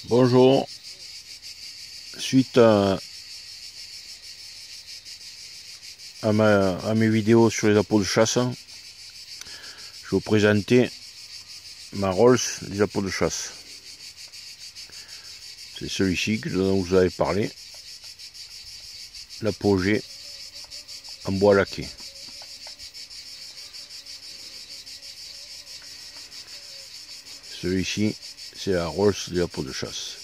Bonjour, suite à mes vidéos sur les appâts de chasse, je vais vous présenter ma Rolls des appâts de chasse. C'est celui-ci dont je vous avais parlé, l'apogée en bois laqué. Celui-ci, c'est la Rolls des appâts de chasse.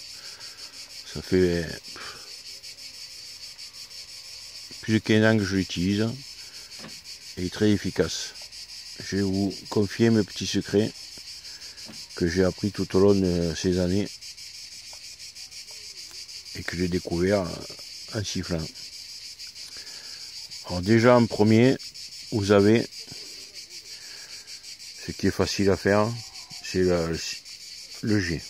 Ça fait plus de 15 ans que je l'utilise. Il est très efficace. Je vais vous confier mes petits secrets que j'ai appris tout au long de ces années et que j'ai découvert en sifflant. Alors déjà en premier, vous avez ce qui est facile à faire, c'est le jet.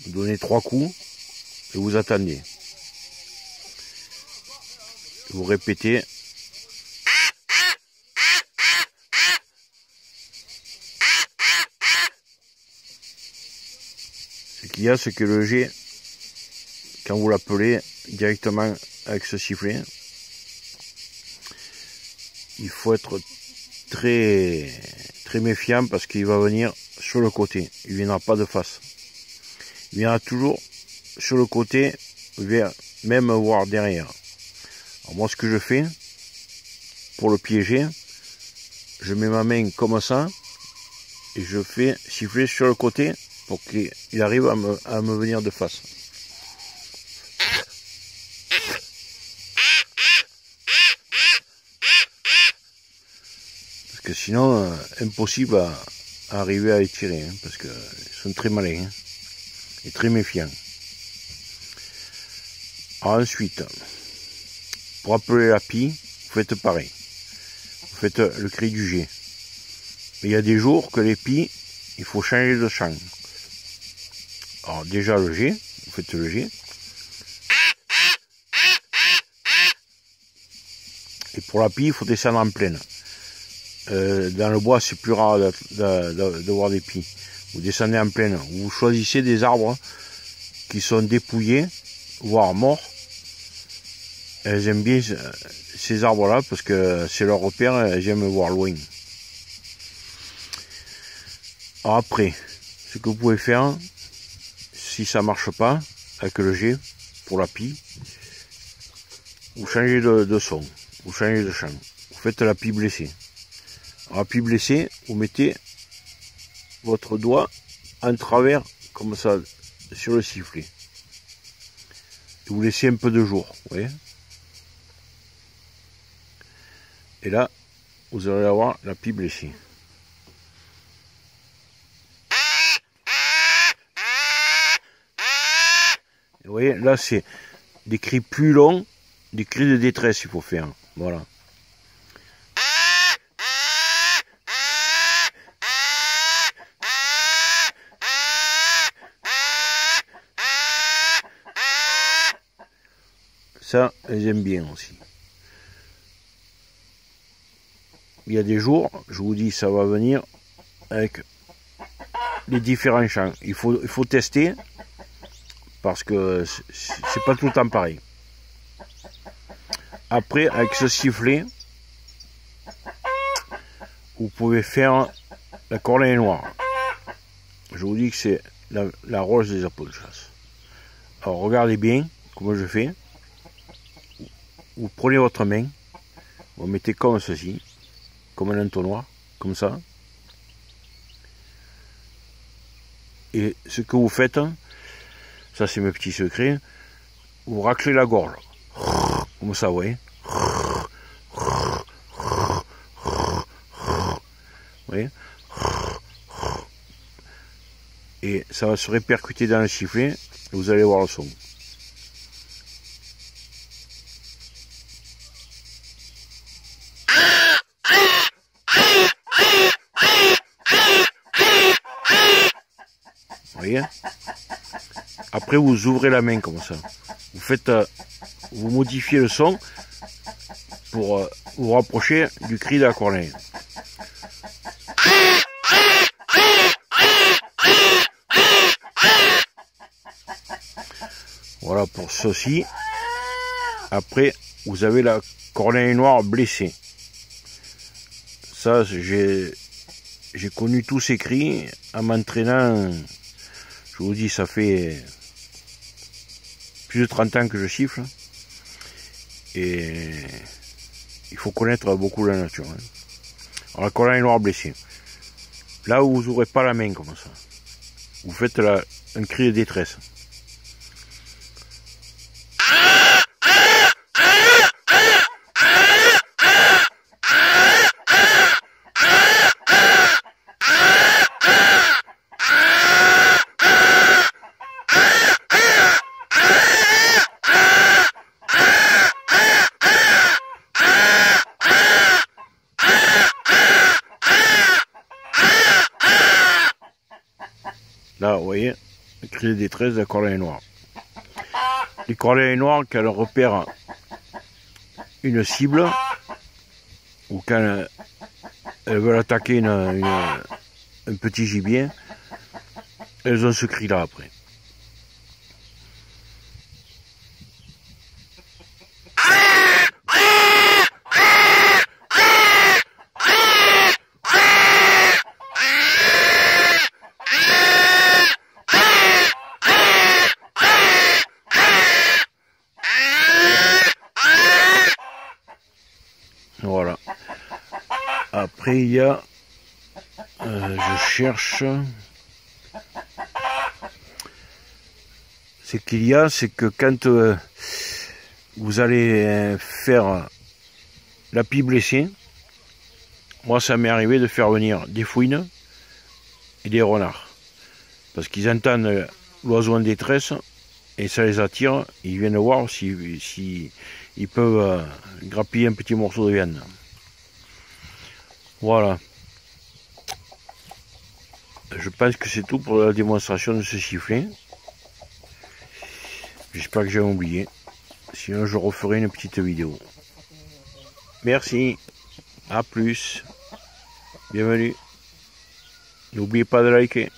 Vous donnez 3 coups et vous attendez. Vous répétez. Ce qu'il y a, c'est que le jet, quand vous l'appelez directement avec ce sifflet, il faut être très méfiant parce qu'il va venir sur le côté. Il ne viendra pas de face. Il viendra toujours sur le côté, même voir derrière. Alors moi, ce que je fais pour le piéger, je mets ma main comme ça et je fais siffler sur le côté pour qu'il arrive à me venir de face. Parce que sinon, impossible à arriver à les tirer, hein, parce qu'ils sont très malins. Hein. Et très méfiant. Alors ensuite, pour appeler la pie, vous faites pareil. Vous faites le cri du jet. Mais il y a des jours que les pies, il faut changer de chant. Alors déjà le jet, vous faites le jet. Et pour la pie, il faut descendre en pleine. Dans le bois, c'est plus rare de voir des pies. Vous descendez en pleine, vous choisissez des arbres qui sont dépouillés, voire morts. Elles aiment bien ces arbres-là parce que c'est leur repère, elles aiment voir loin. Alors après, ce que vous pouvez faire, si ça marche pas avec le jet pour la pie, vous changez de son, vous changez de chant. Vous faites la pie blessée. Alors, la pie blessée, vous mettez votre doigt en travers comme ça sur le sifflet et vous laissez un peu de jour, vous voyez, et là vous allez avoir la pie blessée. Et vous voyez, là c'est des cris plus longs, des cris de détresse il faut faire, voilà. Ça, elles aiment bien aussi. Il y a des jours, je vous dis, ça va venir avec les différents chants. Il faut tester parce que c'est pas tout le temps pareil. Après, avec ce sifflet, vous pouvez faire la cornée noire. Je vous dis que c'est la Rolls des appâts de chasse. Alors regardez bien comment je fais. Vous prenez votre main, vous mettez comme ceci, comme un entonnoir, comme ça. Et ce que vous faites, ça c'est mes petits secrets, vous raclez la gorge. Comme ça, vous voyez. Vous voyez. Et ça va se répercuter dans le sifflet, et vous allez voir le son. Vous voyez. Après vous ouvrez la main comme ça. Vous modifiez le son pour vous rapprochez du cri de la corneille. Voilà pour ceci. Après, vous avez la corneille noire blessée. Ça, j'ai connu tous ces cris en m'entraînant. Je vous dis, ça fait plus de 30 ans que je siffle. Et il faut connaître beaucoup la nature. Hein. Alors, la corneille noire blessée. Là où vous n'aurez pas la main comme ça. Vous faites un cri de détresse. Là, vous voyez, le cri de détresse de la corneille noire. Les corneilles noires, quand elles repèrent une cible, ou quand elles veulent attaquer un petit gibier, elles ont ce cri-là après. Voilà. Après, il y a... je cherche... C'est que quand vous allez faire la pie blessée, moi ça m'est arrivé de faire venir des fouines et des renards. Parce qu'ils entendent l'oiseau en détresse et ça les attire, ils viennent voir si ils peuvent grappiller un petit morceau de viande. Voilà. Je pense que c'est tout pour la démonstration de ce sifflet. J'espère que j'ai oublié. Sinon je referai une petite vidéo. Merci. À plus. Bienvenue. N'oubliez pas de liker.